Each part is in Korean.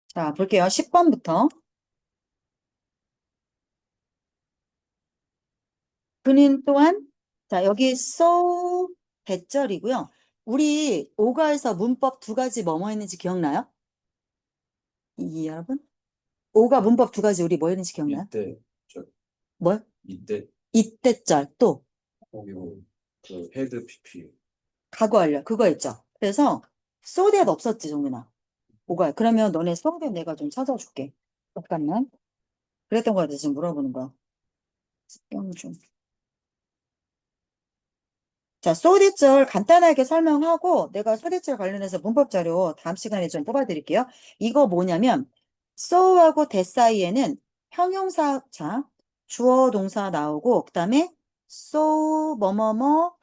자, 볼게요. 10번부터. 그는 또한, 자, 여기 so 대절이고요. 우리 오가에서 문법 두 가지 뭐뭐 했는지 기억나요? 여러분? 오가 문법 두 가지 우리 뭐 했는지 기억나요? 이때 뭐? 이때 이때절 또 그리고 그 헤드 PP 과거 완료 그거 했죠. 그래서 so that 없었지, 정민아. 오가. 그러면 너네 so that 내가 좀 찾아줄게. 잠깐만. 그랬던 거 같아, 지금 물어보는 거. 좀. 자, 소대절 간단하게 설명하고 내가 소대절 관련해서 문법 자료 다음 시간에 좀 뽑아드릴게요. 이거 뭐냐면 so하고 that 사이에는 형용사, 자, 주어 동사 나오고 그다음에 so 뭐뭐뭐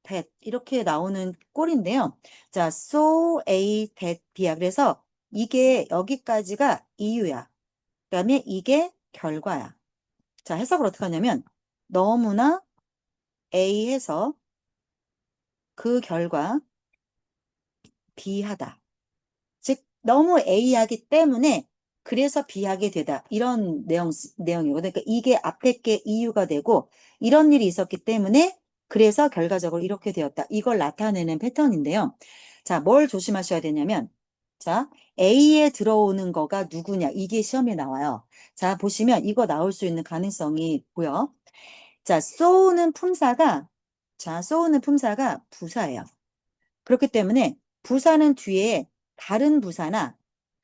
that 이렇게 나오는 꼴인데요. 자, so A that B야. 그래서 이게 여기까지가 이유야. 그다음에 이게 결과야. 자, 해석을 어떻게 하냐면 너무나 A 해서 그 결과 B하다. 즉 너무 A하기 때문에 그래서 B하게 되다. 이런 내용이거든요. 그러니까 이게 앞에 게 이유가 되고 이런 일이 있었기 때문에 그래서 결과적으로 이렇게 되었다. 이걸 나타내는 패턴인데요. 자, 뭘 조심하셔야 되냐면 자, A에 들어오는 거가 누구냐. 이게 시험에 나와요. 자, 보시면 이거 나올 수 있는 가능성이 있고요. 자, 쏘는 품사가 부사예요. 그렇기 때문에 부사는 뒤에 다른 부사나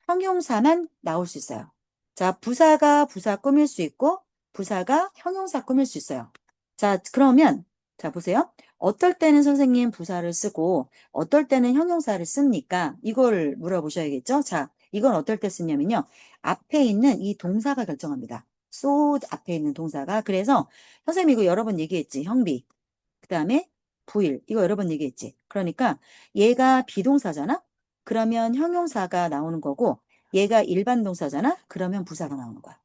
형용사만 나올 수 있어요. 자, 부사가 부사 꾸밀 수 있고 부사가 형용사 꾸밀 수 있어요. 자, 그러면 자, 보세요. 어떨 때는 선생님 부사를 쓰고 어떨 때는 형용사를 씁니까? 이걸 물어보셔야겠죠? 자, 이건 어떨 때 쓰냐면요. 앞에 있는 이 동사가 결정합니다. so 앞에 있는 동사가. 그래서 선생님 이거 여러 번 얘기했지. 형비. 그 다음에 부일. 이거 여러 번 얘기했지. 그러니까 얘가 비동사잖아? 그러면 형용사가 나오는 거고 얘가 일반 동사잖아? 그러면 부사가 나오는 거야.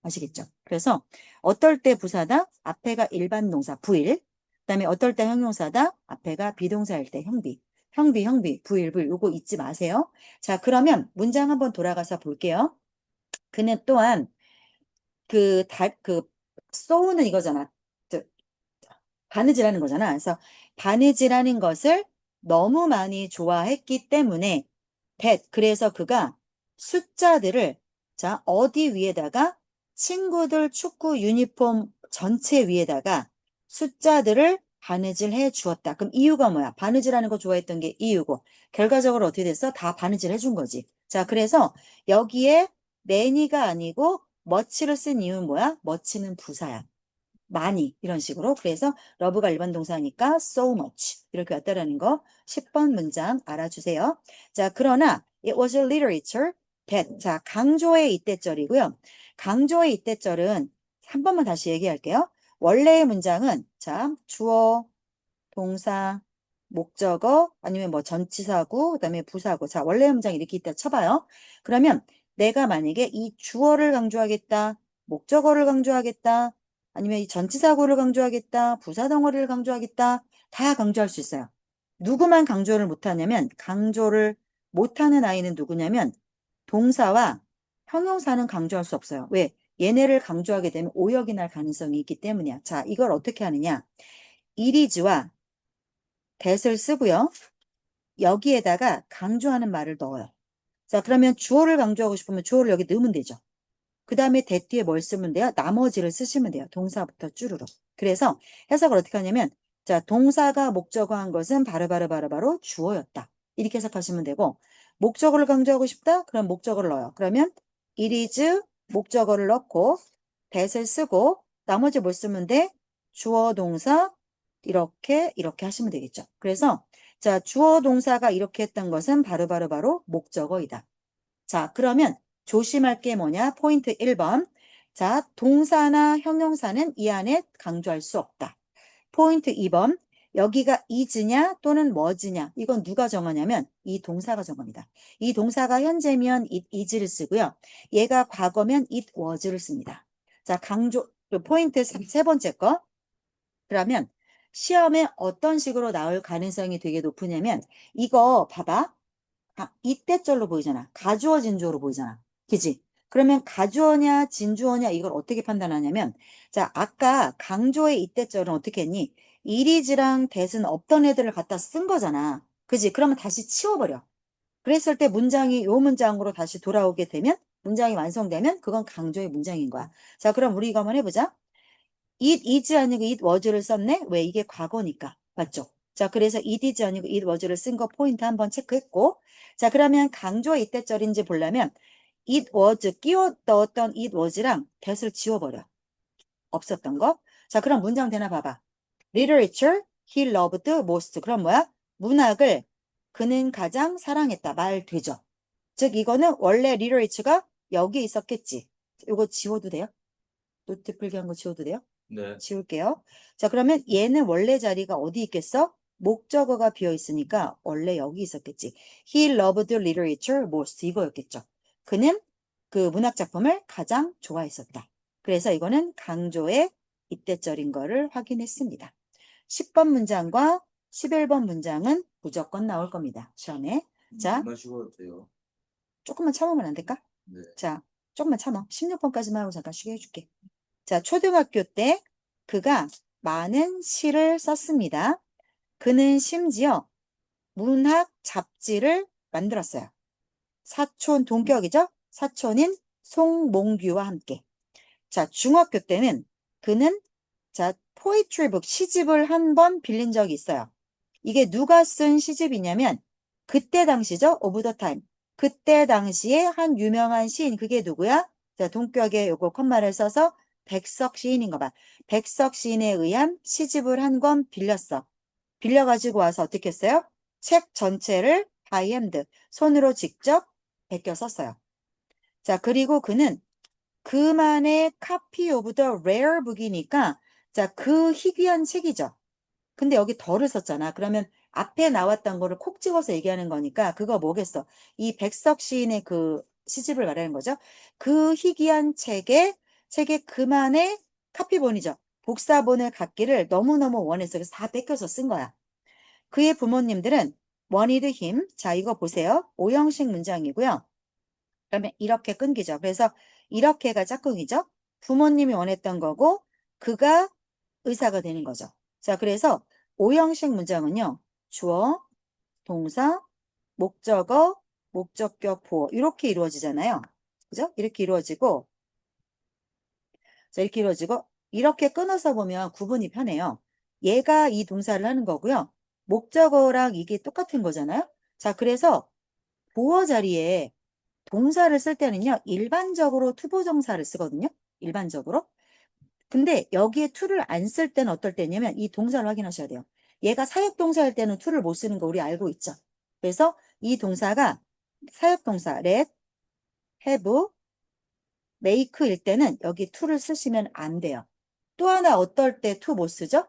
아시겠죠? 그래서 어떨 때 부사다? 앞에가 일반 동사 부일. 그다음에 어떨 때 형용사다? 앞에가 비동사일 때 형비. 형비, 부일, 부일. 요거 잊지 마세요. 자, 그러면 문장 한번 돌아가서 볼게요. 그는 또한 쏘는 이거잖아. 바느질하는 거잖아. 그래서 바느질하는 것을 너무 많이 좋아했기 때문에 그래서 그가 숫자들을 자 어디 위에다가 친구들 축구 유니폼 전체 위에다가 숫자들을 바느질해 주었다. 그럼 이유가 뭐야? 바느질하는 거 좋아했던 게 이유고 결과적으로 어떻게 됐어? 다 바느질해 준 거지. 자, 그래서 여기에 매니가 아니고 머치를 쓴 이유는 뭐야? 머치는 부사야. 많이 이런 식으로. 그래서 러브가 일반 동사니까 so much 이렇게 왔다라는 거 10번 문장 알아주세요. 자, 그러나 it was a literature that 자, 강조의 이때절이고요. 강조의 이때절은 한 번만 다시 얘기할게요. 원래의 문장은 자, 주어, 동사, 목적어 아니면 뭐 전치사구 그다음에 부사구. 자, 원래의 문장 이렇게 있다 쳐봐요. 그러면 내가 만약에 이 주어를 강조하겠다, 목적어를 강조하겠다, 아니면 이 전치사구를 강조하겠다, 부사 덩어리를 강조하겠다, 다 강조할 수 있어요. 누구만 강조를 못하냐면 강조를 못하는 아이는 누구냐면 동사와 형용사는 강조할 수 없어요. 왜? 얘네를 강조하게 되면 오역이 날 가능성이 있기 때문이야. 자, 이걸 어떻게 하느냐? 이리즈와 that을 쓰고요. 여기에다가 강조하는 말을 넣어요. 자, 그러면 주어를 강조하고 싶으면 주어를 여기 넣으면 되죠. 그 다음에 that 뒤에 뭘 쓰면 돼요? 나머지를 쓰시면 돼요. 동사부터 쭈루룩. 그래서 해석을 어떻게 하냐면 자, 동사가 목적어한 것은 바로 주어였다. 이렇게 해석하시면 되고 목적어를 강조하고 싶다? 그럼 목적어를 넣어요. 그러면 it is 목적어를 넣고 that을 쓰고 나머지 뭘 쓰면 돼? 주어 동사 이렇게 하시면 되겠죠. 그래서 자, 주어 동사가 이렇게 했던 것은 바로 목적어이다. 자, 그러면 조심할 게 뭐냐? 포인트 1번. 자, 동사나 형용사는 이 안에 강조할 수 없다. 포인트 2번. 여기가 is냐 또는 was냐. 이건 누가 정하냐면 이 동사가 정합니다. 이 동사가 현재면 it is를 쓰고요. 얘가 과거면 it was를 씁니다. 자, 포인트 세 번째 거. 그러면 시험에 어떤 식으로 나올 가능성이 되게 높으냐면 이거 봐봐. 이때절로 보이잖아. 가주어진 주어로 보이잖아. 그지? 그러면 가주어냐, 진주어냐, 이걸 어떻게 판단하냐면, 자, 아까 강조의 이때절은 어떻게 했니? 이리즈랑 that은 없던 애들을 갖다 쓴 거잖아. 그지? 그러면 다시 치워버려. 그랬을 때 문장이 요 문장으로 다시 돌아오게 되면, 문장이 완성되면, 그건 강조의 문장인 거야. 자, 그럼 우리 이거 한번 해보자. it is 아니고 it was를 썼네? 왜? 이게 과거니까. 맞죠? 자, 그래서 it is 아니고 it was를 쓴 거 포인트 한번 체크했고. 자, 그러면 강조 이때절인지 보려면 it was 끼워 넣었던 it was랑 that을 지워버려. 없었던 거. 자, 그럼 문장 되나 봐봐. literature he loved most. 그럼 뭐야? 문학을 그는 가장 사랑했다. 말 되죠? 즉, 이거는 원래 literature가 여기 있었겠지. 이거 지워도 돼요? 노트 필기한 거 지워도 돼요? 네. 지울게요. 자, 그러면 얘는 원래 자리가 어디 있겠어? 목적어가 비어 있으니까 원래 여기 있었겠지. He loved literature most. 이거였겠죠. 그는 그 문학 작품을 가장 좋아했었다. 그래서 이거는 강조의 이때절인 거를 확인했습니다. 10번 문장과 11번 문장은 무조건 나올 겁니다. 시험에. 자, 정말 쉬워도 돼요. 조금만 참으면 안 될까? 네. 자, 조금만 참아. 16번까지만 하고 잠깐 쉬게 해줄게. 자, 초등학교 때 그가 많은 시를 썼습니다. 그는 심지어 문학 잡지를 만들었어요. 사촌 동격이죠? 사촌인 송몽규와 함께. 자, 중학교 때는 그는 자, 포이트리북 시집을 한 번 빌린 적이 있어요. 이게 누가 쓴 시집이냐면 그때 당시죠? 오브 더 타임. 그때 당시에 한 유명한 시인 그게 누구야? 자, 동격에 요거 컴마를 써서 백석 시인인 거 봐. 백석 시인에 의한 시집을 한 권 빌렸어. 빌려가지고 와서 어떻게 했어요? 책 전체를 바이 핸드, 손으로 직접 베껴 썼어요. 자, 그리고 그는 그만의 카피 오브 더 레어 북이니까 자, 그 희귀한 책이죠. 근데 여기 덜을 썼잖아. 그러면 앞에 나왔던 거를 콕 집어서 얘기하는 거니까 그거 뭐겠어? 이 백석 시인의 그 시집을 말하는 거죠. 그 희귀한 책의 그만의 카피본이죠. 복사본을 갖기를 너무너무 원해서 그래서 다 뺏겨서 쓴 거야. 그의 부모님들은 wanted him. 자, 이거 보세요. 오형식 문장이고요. 그러면 이렇게 끊기죠. 그래서 이렇게가 짝꿍이죠. 부모님이 원했던 거고 그가 의사가 되는 거죠. 자, 그래서 오형식 문장은요. 주어, 동사, 목적어, 목적격, 보어 이렇게 이루어지잖아요. 그죠? 이렇게 이루어지고 자, 이렇게 이루어지고 이렇게 끊어서 보면 구분이 편해요. 얘가 이 동사를 하는 거고요. 목적어랑 이게 똑같은 거잖아요. 자, 그래서 보어 자리에 동사를 쓸 때는요. 일반적으로 투부정사를 쓰거든요. 일반적으로. 근데 여기에 to를 안 쓸 때는 어떨 때냐면 이 동사를 확인하셔야 돼요. 얘가 사역동사일 때는 to를 못 쓰는 거 우리 알고 있죠. 그래서 이 동사가 사역동사 let, have, make일 때는 여기 to를 쓰시면 안 돼요. 또 하나 어떨 때 to 못 쓰죠?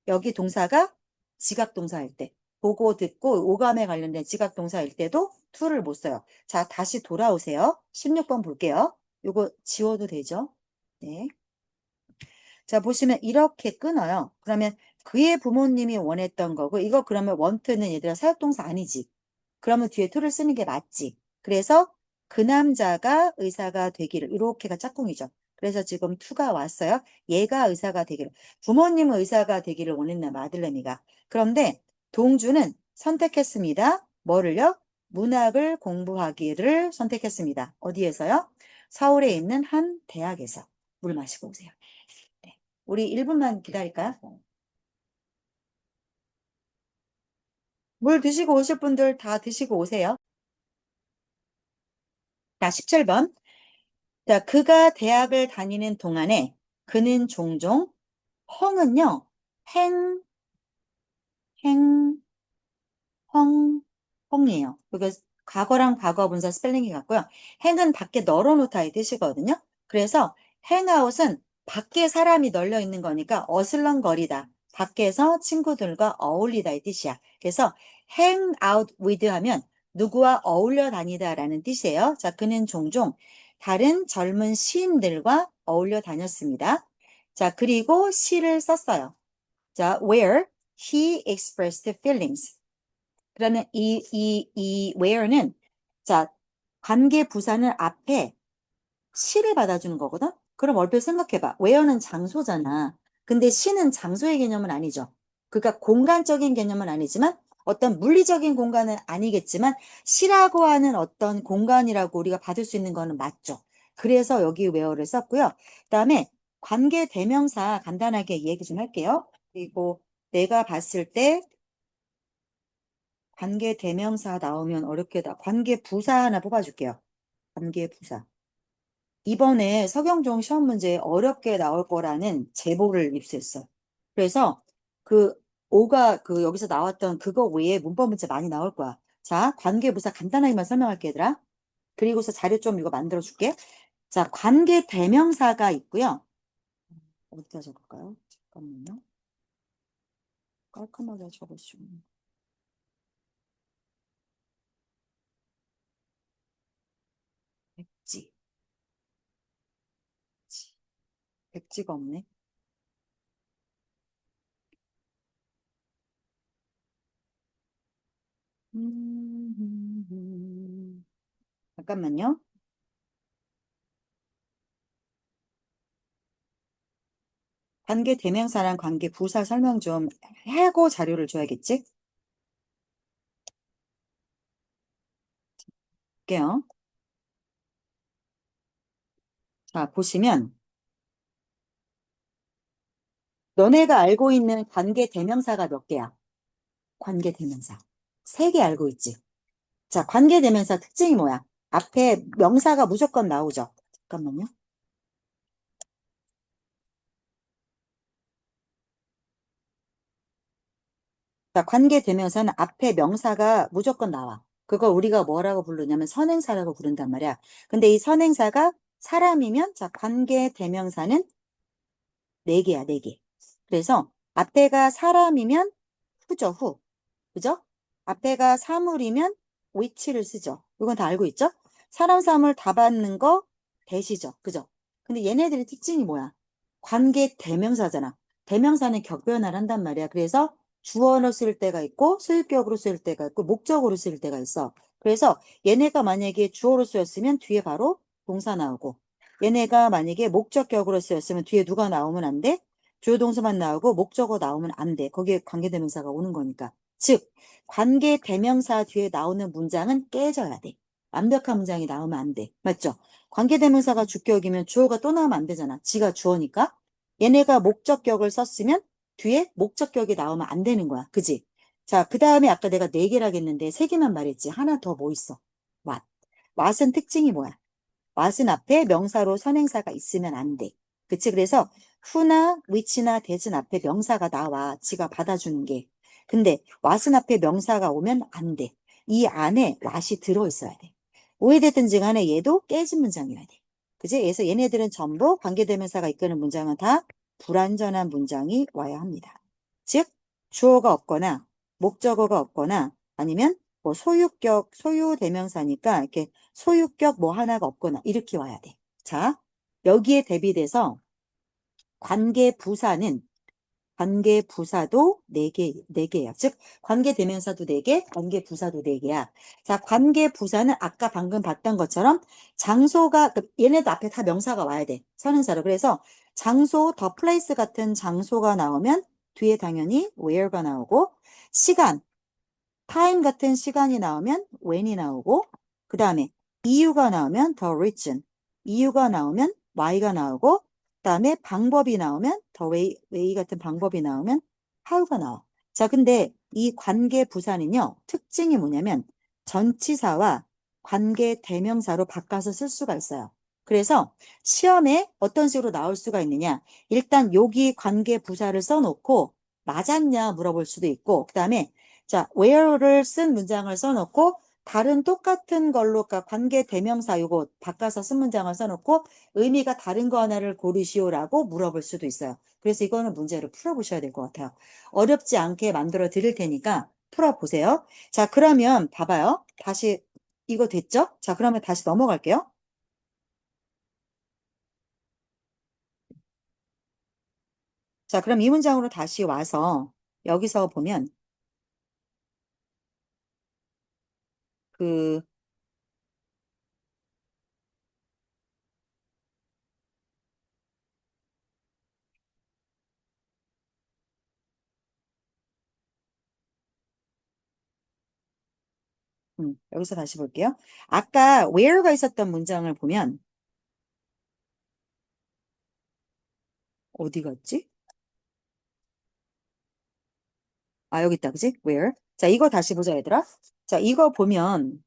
여기 동사가 지각동사일 때. 보고 듣고 오감에 관련된 지각동사일 때도 to를 못 써요. 자, 다시 돌아오세요. 16번 볼게요. 요거 지워도 되죠? 네. 자, 보시면 이렇게 끊어요. 그러면 그의 부모님이 원했던 거고, 이거 그러면 want는 얘들아 사역동사 아니지. 그러면 뒤에 to를 쓰는 게 맞지. 그래서 그 남자가 의사가 되기를, 이렇게가 짝꿍이죠. 그래서 지금 to가 왔어요. 얘가 의사가 되기를. 부모님은 의사가 되기를 원했나, 마들레미가. 그런데 동주는 선택했습니다. 뭐를요? 문학을 공부하기를 선택했습니다. 어디에서요? 서울에 있는 한 대학에서. 물 마시고 오세요. 우리 1분만 기다릴까요? 물 드시고 오실 분들 다 드시고 오세요. 자, 17번. 자, 그가 대학을 다니는 동안에 그는 종종 헝은요, 행, 행, 헝, 헝이에요. 그게 과거랑 과거 분사 스펠링이 같고요. 행은 밖에 널어놓다 이 뜻이거든요. 그래서 행아웃은 밖에 사람이 널려 있는 거니까 어슬렁거리다. 밖에서 친구들과 어울리다 이 뜻이야. 그래서 hang out with 하면 누구와 어울려 다니다라는 뜻이에요. 자, 그는 종종 다른 젊은 시인들과 어울려 다녔습니다. 자, 그리고 시를 썼어요. 자, where he expressed feelings. 그러면 이 where는 자, 관계 부사는 앞에 시를 받아주는 거거든? 그럼 얼핏 생각해봐. where는 장소잖아. 근데 시는 장소의 개념은 아니죠. 그러니까 공간적인 개념은 아니지만 어떤 물리적인 공간은 아니겠지만 시라고 하는 어떤 공간이라고 우리가 받을 수 있는 거는 맞죠. 그래서 여기 where를 썼고요. 그다음에 관계 대명사 간단하게 얘기 좀 할게요. 그리고 내가 봤을 때 관계 대명사 나오면 어렵게다. 관계 부사 하나 뽑아줄게요. 관계 부사. 이번에 서경종 시험 문제 어렵게 나올 거라는 제보를 입수했어. 그래서 그 오가 그 여기서 나왔던 그거 외에 문법 문제 많이 나올 거야. 자, 관계부사 간단하게만 설명할게 얘들아. 그리고서 자료 좀 이거 만들어 줄게. 자, 관계 대명사가 있고요. 어디다 적을까요? 잠깐만요. 깔끔하게 적으시면. 백지. 백지가 없네. 잠깐만요. 관계 대명사랑 관계 부사 설명 좀 하고 자료를 줘야겠지? 볼게요. 자, 보시면 너네가 알고 있는 관계 대명사가 몇 개야? 관계 대명사. 세 개 알고 있지? 자, 관계 대명사 특징이 뭐야? 앞에 명사가 무조건 나오죠? 잠깐만요. 자, 관계 대명사는 앞에 명사가 무조건 나와. 그걸 우리가 뭐라고 부르냐면 선행사라고 부른단 말이야. 근데 이 선행사가 사람이면 자, 관계 대명사는 네 개야, 네 개. 그래서 앞에가 사람이면 후죠, 후. 그죠? 앞에가 사물이면 which를 쓰죠. 이건 다 알고 있죠? 사람, 사물 다 받는 거 대시죠. 그죠? 근데 얘네들의 특징이 뭐야? 관계 대명사잖아. 대명사는 격변을 한단 말이야. 그래서 주어로 쓸 때가 있고 소유격으로 쓸 때가 있고 목적으로 쓸 때가 있어. 그래서 얘네가 만약에 주어로 쓰였으면 뒤에 바로 동사 나오고 얘네가 만약에 목적격으로 쓰였으면 뒤에 누가 나오면 안 돼? 주어 동사만 나오고 목적어 나오면 안 돼. 거기에 관계대명사가 오는 거니까. 즉 관계 대명사 뒤에 나오는 문장은 깨져야 돼. 완벽한 문장이 나오면 안 돼. 맞죠? 관계 대명사가 주격이면 주어가 또 나오면 안 되잖아. 지가 주어니까. 얘네가 목적격을 썼으면 뒤에 목적격이 나오면 안 되는 거야. 그지? 자, 그 다음에 아까 내가 네 개라고 했는데 세 개만 말했지. 하나 더 뭐 있어? what. what은 특징이 뭐야? what은 앞에 명사로 선행사가 있으면 안 돼. 그치? 그래서 who나 which나 that은 앞에 명사가 나와. 지가 받아주는 게. 근데 what은 앞에 명사가 오면 안 돼. 이 안에 what이 들어있어야 돼. 오해됐든지 간에 얘도 깨진 문장이어야 돼. 그치? 그래서 얘네들은 전부 관계대명사가 이끄는 문장은 다 불완전한 문장이 와야 합니다. 즉, 주어가 없거나 목적어가 없거나 아니면 뭐 소유격, 소유대명사니까 이렇게 소유격 뭐 하나가 없거나 이렇게 와야 돼. 자, 여기에 대비돼서 관계부사는 관계부사도 네개예요. 즉, 관계대명사도 네개 관계부사도 네개야. 자, 관계부사는 아까 방금 봤던 것처럼 장소가, 얘네도 앞에 다 명사가 와야 돼. 선행사로. 그래서 장소, 더 플레이스 같은 장소가 나오면 뒤에 당연히 where가 나오고, 시간, time 같은 시간이 나오면 when이 나오고, 그 다음에 이유가 나오면 the reason, 이유가 나오면 why가 나오고, 그 다음에 방법이 나오면 the way 같은 방법이 나오면 how가 나와. 자, 근데 이 관계 부사는요, 특징이 뭐냐면 전치사와 관계 대명사로 바꿔서 쓸 수가 있어요. 그래서 시험에 어떤 식으로 나올 수가 있느냐. 일단 여기 관계 부사를 써놓고 맞았냐 물어볼 수도 있고, 그 다음에 자, where를 쓴 문장을 써놓고 다른 똑같은 걸로 그러니까 관계 대명사 요거 바꿔서 쓴 문장을 써놓고 의미가 다른 거 하나를 고르시오라고 물어볼 수도 있어요. 그래서 이거는 문제를 풀어보셔야 될 것 같아요. 어렵지 않게 만들어 드릴 테니까 풀어보세요. 자, 그러면 봐봐요. 다시 이거 됐죠? 자, 그러면 다시 넘어갈게요. 자, 그럼 이 문장으로 다시 와서 여기서 보면 그 여기서 다시 볼게요. 아까 where가 있었던 문장을 보면 어디 갔지? 아, 여기 있다. 그지? where. 자, 이거 다시 보자, 얘들아. 자, 이거 보면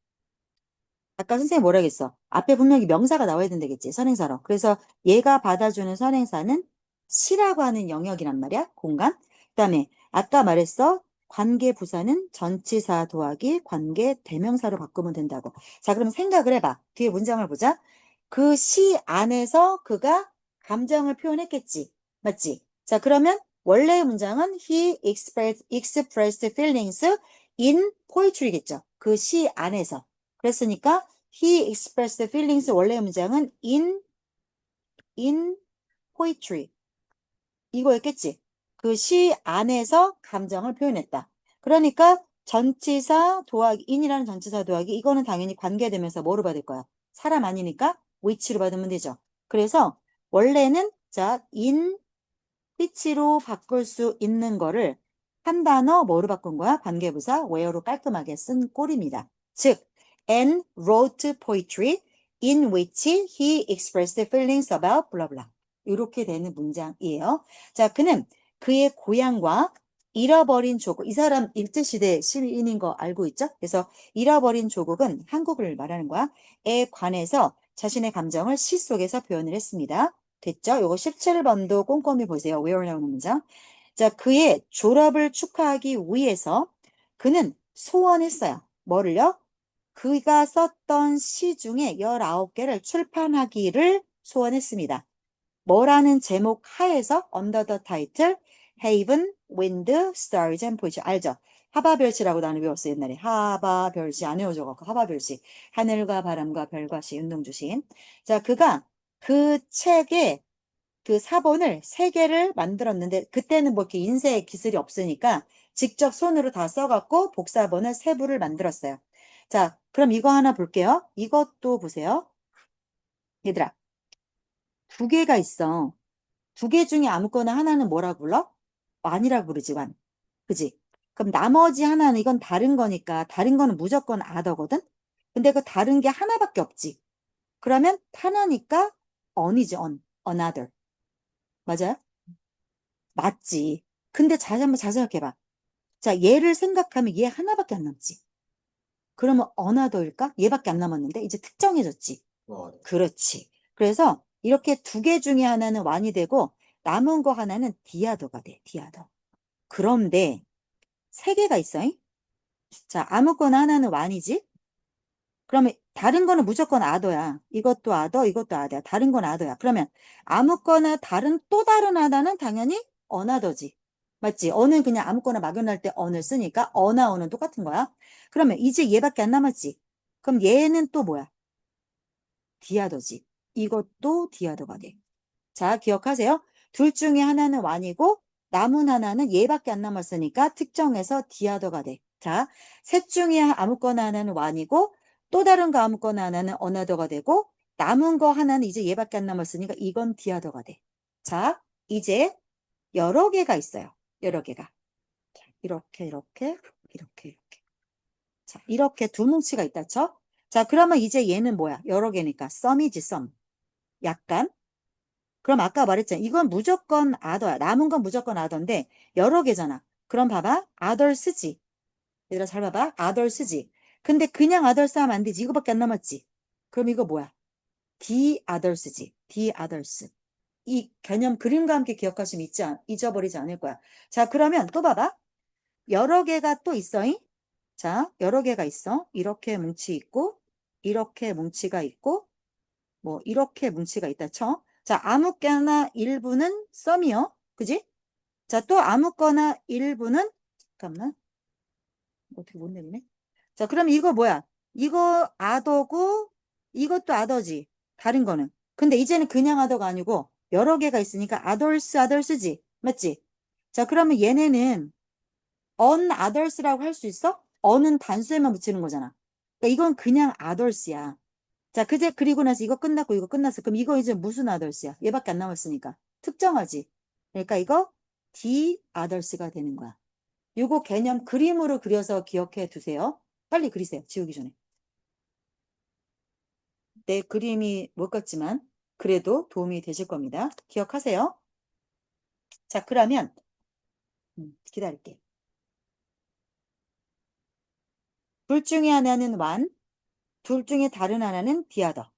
아까 선생님 뭐라 했어? 앞에 분명히 명사가 나와야 된다겠지, 선행사로. 그래서 얘가 받아주는 선행사는 시라고 하는 영역이란 말이야, 공간. 그다음에 아까 말했어, 관계 부사는 전치사 더하기 관계 대명사로 바꾸면 된다고. 자, 그럼 생각을 해봐. 뒤에 문장을 보자. 그 시 안에서 그가 감정을 표현했겠지, 맞지? 자, 그러면 원래의 문장은 expressed feelings in poetry겠죠. 그 시 안에서. 그랬으니까 he expressed feelings 원래 문장은 in poetry 이거였겠지. 그 시 안에서 감정을 표현했다. 그러니까 전치사 더하기 in이라는 전치사 더하기 이거는 당연히 관계되면서 뭐로 받을 거야? 사람 아니니까 which로 받으면 되죠. 그래서 원래는 자 in which로 바꿀 수 있는 거를 한 단어 뭐로 바꾼 거야? 관계부사 where로 깔끔하게 쓴 꼴입니다. 즉 and wrote poetry in which he expressed feelings about blah blah. 이렇게 되는 문장이에요. 자, 그는 그의 고향과 잃어버린 조국, 이 사람 일제시대 시민인 거 알고 있죠? 그래서 잃어버린 조국은 한국을 말하는 거야. 에 관해서 자신의 감정을 시 속에서 표현을 했습니다. 됐죠? 요거 17번도 꼼꼼히 보세요. where 나오는 문장. 자, 그의 졸업을 축하하기 위해서 그는 소원했어요. 뭐를요? 그가 썼던 시 중에 19개를 출판하기를 소원했습니다. 뭐라는 제목 하에서 under the title Heaven, Wind, Stars and Poetry 알죠? 하바별시라고 나는 외웠어요 옛날에. 하바별시 안 외워줘갖고 하바별시 하늘과 바람과 별과 시 운동주신. 자, 그가 그 책에 그 사본을 3개를 만들었는데 그때는 뭐 이렇게 인쇄 기술이 없으니까 직접 손으로 다 써갖고 복사본을 3부를 만들었어요. 자, 그럼 이거 하나 볼게요. 이것도 보세요. 얘들아, 2개가 있어. 2개 중에 아무거나 하나는 뭐라고 불러? 완이라고 부르지, 완. 그지? 그럼 나머지 하나는 이건 다른 거니까 다른 거는 무조건 other거든? 근데 그 다른 게 하나밖에 없지. 그러면 하나니까 on이지, on. another. 맞아요? 맞지. 근데 한번 잘 생각해봐. 자, 얘를 생각하면 얘 하나밖에 안 남지. 그러면 another일까? 얘밖에 안 남았는데 이제 특정해졌지. 와, 그렇지. 그래서 이렇게 2개 중에 하나는 완이 되고 남은 거 하나는 디아더가 돼. 디아더. 그런데 3개가 있어. 잉? 자, 아무거나 하나는 완이지. 그러면 다른 거는 무조건 아더야. 이것도 아더, 이것도 아더야. 다른 건 아더야. 그러면 아무거나 다른 또 다른 하나는 당연히 어나더지. 맞지? 어는 그냥 아무거나 막연할 때 언을 쓰니까 어나 어는 똑같은 거야. 그러면 이제 얘밖에 안 남았지. 그럼 얘는 또 뭐야? 디아더지. 이것도 디아더가 돼. 자, 기억하세요. 둘 중에 하나는 완이고 남은 하나는 얘밖에 안 남았으니까 특정해서 디아더가 돼. 자, 셋 중에 아무거나 하나는 완이고 또 다른 거 아무거나 하나는 어나더가 되고 남은 거 하나는 이제 얘밖에 안 남았으니까 이건 디아더가 돼. 자, 이제 여러 개가 있어요. 여러 개가. 자, 이렇게. 자, 이렇게 두 뭉치가 있다 쳐. 자, 그러면 이제 얘는 뭐야? 여러 개니까 썸이지, 썸. 약간. 그럼 아까 말했잖아. 이건 무조건 other야. 남은 건 무조건 other인데 여러 개잖아. 그럼 봐봐. others지. 얘들아 잘 봐봐. others지. 근데 그냥 others 하면 안 되지. 이거밖에 안 남았지. 그럼 이거 뭐야? the others지. the others. 이 개념 그림과 함께 기억하시면 잊어버리지 않을 거야. 자, 그러면 또 봐봐. 여러 개가 또 있어잉? 자, 여러 개가 있어. 이렇게 뭉치 있고, 이렇게 뭉치가 있고, 뭐 이렇게 뭉치가 있다 쳐. 자, 아무거나 일부는 썸이요. 그지? 자, 또 아무거나 일부는 잠깐만. 어떻게 못 내리네. 자, 그럼 이거 뭐야? 이거 아더고 이것도 아더지. 다른 거는. 근데 이제는 그냥 아더가 아니고 여러 개가 있으니까 아더스지. 맞지? 자, 그러면 얘네는 unothers라고 할 수 있어? 어는 단수에만 붙이는 거잖아. 그러니까 이건 그냥 others야. 자, 그리고 나서 이거 끝났고 이거 끝났어. 그럼 이거 이제 무슨 others야? 얘밖에 안 남았으니까. 특정하지. 그러니까 이거 the others가 되는 거야. 요거 개념 그림으로 그려서 기억해 두세요. 빨리 그리세요. 지우기 전에. 내 그림이 못 같지만 그래도 도움이 되실 겁니다. 기억하세요. 자, 그러면 기다릴게. 둘 중에 하나는 one, 둘 중에 다른 하나는 the other.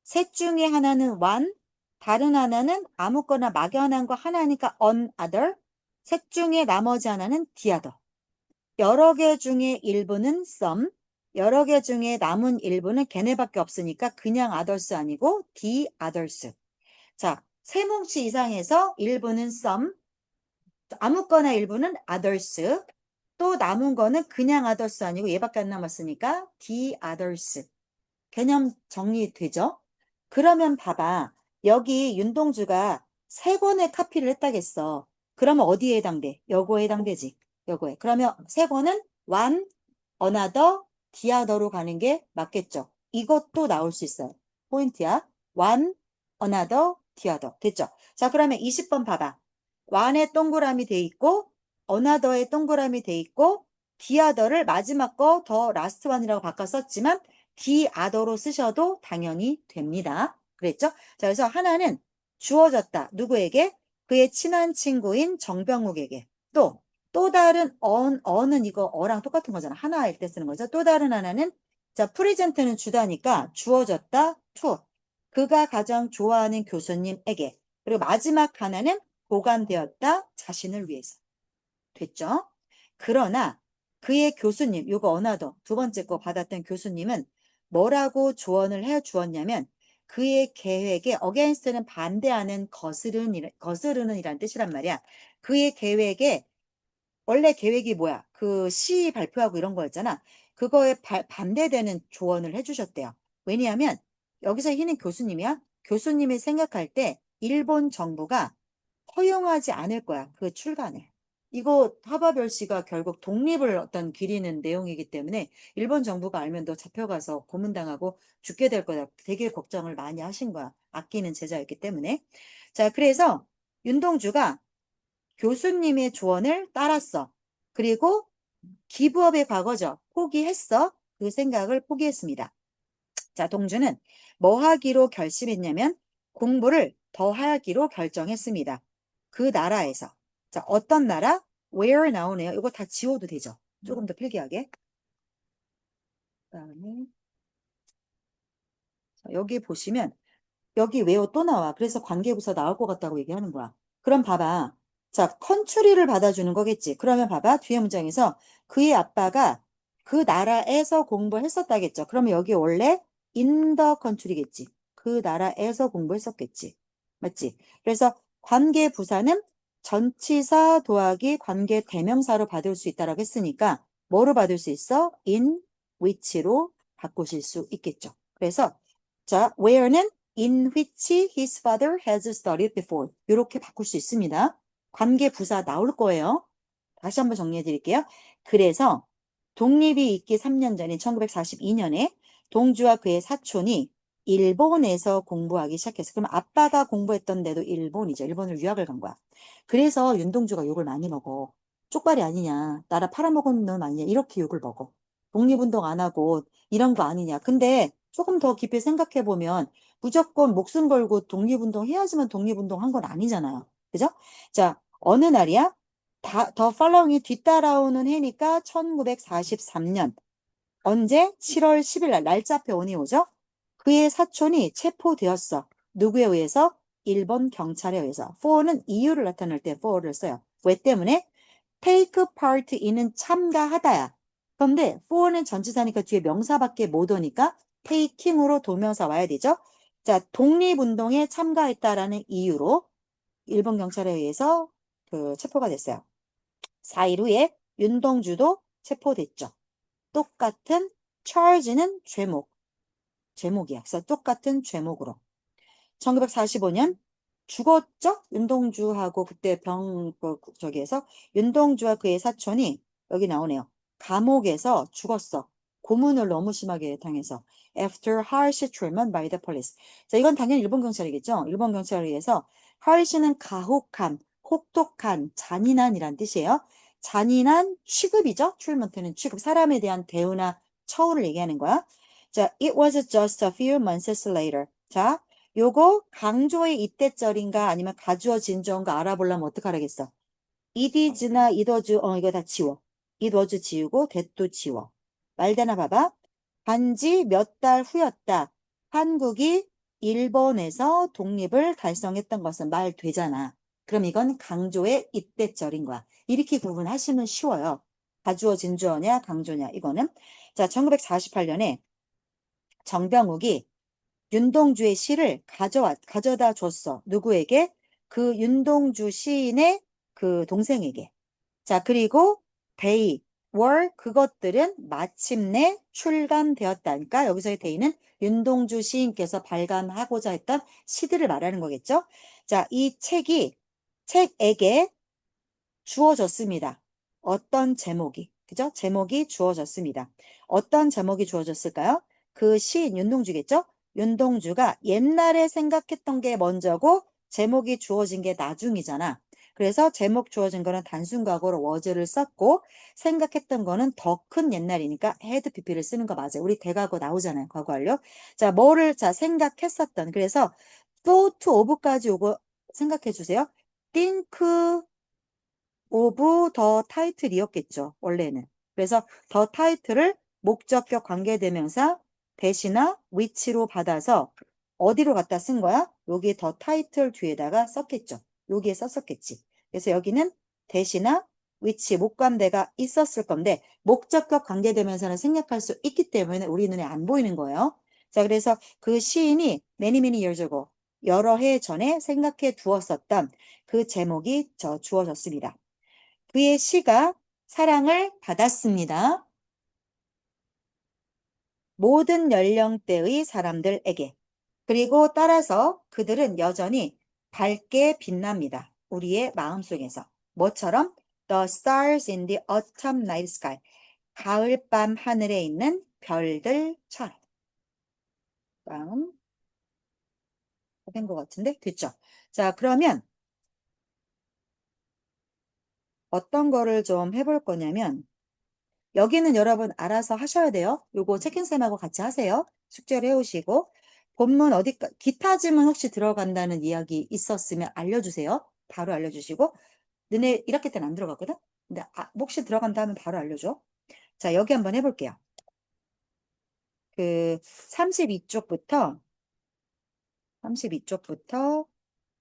셋 중에 하나는 one, 다른 하나는 아무거나 막연한 거 하나니까 another. 셋 중에 나머지 하나는 the other. 여러 개 중에 일부는 some, 여러 개 중에 남은 일부는 걔네밖에 없으니까 그냥 others 아니고 the others. 자, 세 뭉치 이상에서 일부는 some, 아무거나 일부는 others, 또 남은 거는 그냥 others 아니고 얘밖에 안 남았으니까 the others. 개념 정리되죠? 그러면 봐봐. 여기 윤동주가 세 권의 카피를 했다겠어. 그러면 어디에 해당돼? 요거에 해당되지. 요거에. 그러면 세 권은 one, another, the other로 가는 게 맞겠죠. 이것도 나올 수 있어요. 포인트야. one, another, the other. 됐죠? 자, 그러면 20번 봐봐. one에 동그라미 돼 있고 another에 동그라미 돼 있고 the other를 마지막 거 더 last one이라고 바꿔 썼지만 the other로 쓰셔도 당연히 됩니다. 그랬죠? 자, 그래서 하나는 주어졌다. 누구에게? 그의 친한 친구인 정병욱에게. 또 다른 어는 이거 어랑 똑같은 거잖아. 하나일 때 쓰는 거죠. 또 다른 하나는 자, 프레젠트는 주다니까 주어졌다. to. 그가 가장 좋아하는 교수님에게. 그리고 마지막 하나는 보관되었다. 자신을 위해서. 됐죠? 그러나 그의 교수님, 요거 어나더 두 번째 거 받았던 교수님은 뭐라고 조언을 해 주었냐면 그의 계획에 against는 반대하는 거스르는 이란 뜻이란 말이야. 그의 계획에 원래 계획이 뭐야? 그 시 발표하고 이런 거였잖아. 그거에 반대되는 조언을 해주셨대요. 왜냐하면 여기서 희는 교수님이야. 교수님이 생각할 때 일본 정부가 허용하지 않을 거야. 그 출간을. 이거 하바별 씨가 결국 독립을 어떤 기리는 내용이기 때문에 일본 정부가 알면 너 잡혀가서 고문당하고 죽게 될 거다. 되게 걱정을 많이 하신 거야. 아끼는 제자였기 때문에. 자, 그래서 윤동주가 교수님의 조언을 따랐어. 그리고 기부업의 과거죠. 포기했어. 그 생각을 포기했습니다. 자, 동주는 뭐 하기로 결심했냐면 공부를 더 하기로 결정했습니다. 그 나라에서. 자, 어떤 나라? where 나오네요. 이거 다 지워도 되죠. 조금 더 필기하게. 그다음에 자, 여기 보시면 여기 왜요 또 나와. 그래서 관계부사 나올 것 같다고 얘기하는 거야. 그럼 봐봐. 자, 컨츄리를 받아주는 거겠지. 그러면 봐봐. 뒤에 문장에서 그의 아빠가 그 나라에서 공부했었다겠죠. 그러면 여기 원래 in the country겠지. 그 나라에서 공부했었겠지. 맞지? 그래서 관계부사는 전치사 더하기 관계 대명사로 받을 수 있다라고 했으니까 뭐로 받을 수 있어? in which로 바꾸실 수 있겠죠. 그래서 자, where는 in which his father has studied before. 이렇게 바꿀 수 있습니다. 관계 부사 나올 거예요. 다시 한번 정리해 드릴게요. 그래서 독립이 있기 3년 전인 1942년에 동주와 그의 사촌이 일본에서 공부하기 시작했어요. 그럼 아빠가 공부했던 데도 일본이죠. 일본을 유학을 간 거야. 그래서 윤동주가 욕을 많이 먹어. 쪽발이 아니냐. 나라 팔아먹은 놈 아니냐. 이렇게 욕을 먹어. 독립운동 안 하고 이런 거 아니냐. 근데 조금 더 깊이 생각해 보면 무조건 목숨 걸고 독립운동 해야지만 독립운동 한 건 아니잖아요. 그죠? 자, 어느 날이야? 더 팔로잉이 뒤따라오는 해니까 1943년. 언제? 7월 10일 날 날짜표 오니 오죠? 그의 사촌이 체포되었어. 누구에 의해서? 일본 경찰에 의해서. for는 이유를 나타낼 때 for를 써요. 왜 때문에? take part in은 참가하다야. 그런데 for는 전치사니까 뒤에 명사밖에 못 오니까 taking으로 동명사 와야 되죠. 자, 독립운동에 참가했다라는 이유로 일본 경찰에 의해서 체포가 됐어요. 4일 후에 윤동주도 체포됐죠. 똑같은 charge는 제목이야. 그래서 똑같은 제목으로. 1945년 죽었죠? 윤동주하고 그때 저기에서 윤동주와 그의 사촌이 여기 나오네요. 감옥에서 죽었어. 고문을 너무 심하게 당해서 after harsh treatment by the police. 자, 이건 당연히 일본 경찰이겠죠? 일본 경찰에 의해서 harsh는 가혹한, 혹독한, 잔인한이란 뜻이에요. 잔인한 취급이죠. treatment는 취급, 사람에 대한 대우나 처우를 얘기하는 거야. 자, it was just a few months later. 자, 요거 강조의 이때절인가 아니면 가주어 진주어인가 알아보려면 어떡하라겠어? it is나 it was, 이거 다 지워. it was 지우고 that도 지워. 말되나 봐봐. 단지 몇 달 후였다. 한국이 일본에서 독립을 달성했던 것은 말 되잖아. 그럼 이건 강조의 이때절인 거야. 이렇게 구분하시면 쉬워요. 가주어 진주어냐 강조냐 이거는. 자, 1948년에 정병욱이 윤동주의 시를 가져다 줬어. 누구에게? 그 윤동주 시인의 그 동생에게. 자, 그리고 they were 그것들은 마침내 출간되었다니까 여기서의 they는 윤동주 시인께서 발간하고자 했던 시들을 말하는 거겠죠. 자, 이 책에게 주어졌습니다. 어떤 제목이, 그죠? 제목이 주어졌습니다. 어떤 제목이 주어졌을까요? 그 시인 윤동주겠죠? 윤동주가 옛날에 생각했던 게 먼저고 제목이 주어진 게 나중이잖아. 그래서 제목 주어진 거는 단순과거로 was를 썼고 생각했던 거는 더 큰 옛날이니까 had pp를 쓰는 거 맞아요. 우리 대과거 나오잖아요. 과거 완료. 자, 생각했었던. 그래서 thought of까지 요거 생각해 주세요. think 오브 더 타이틀이었겠죠. 원래는. 그래서 더 타이틀을 목적격 관계대명사 대시나 위치로 받아서 어디로 갖다 쓴 거야? 여기 더 타이틀 뒤에다가 썼겠죠. 여기에 썼었겠지. 그래서 여기는 대시나 위치, 목관대가 있었을 건데 목적격 관계대명사는 생략할 수 있기 때문에 우리 눈에 안 보이는 거예요. 자, 그래서 그 시인이 many years ago 여러 해 전에 생각해 두었었던 그 제목이 주어졌습니다. 그의 시가 사랑을 받았습니다. 모든 연령대의 사람들에게. 그리고 따라서 그들은 여전히 밝게 빛납니다. 우리의 마음속에서. 뭐처럼? The stars in the autumn night sky. 가을밤 하늘에 있는 별들처럼. 다음. 된 것 같은데? 됐죠? 자, 그러면 어떤 거를 좀 해볼 거냐면 여기는 여러분 알아서 하셔야 돼요. 요거 책임쌤하고 같이 하세요. 숙제를 해오시고 본문 기타 지문 혹시 들어간다는 이야기 있었으면 알려주세요. 바로 알려주시고 너네 1학기 때는 안 들어갔거든? 근데 혹시 들어간다 하면 바로 알려줘. 자, 여기 한번 해볼게요. 그 32쪽부터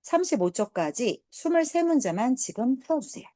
35쪽까지 23문제만 지금 풀어주세요.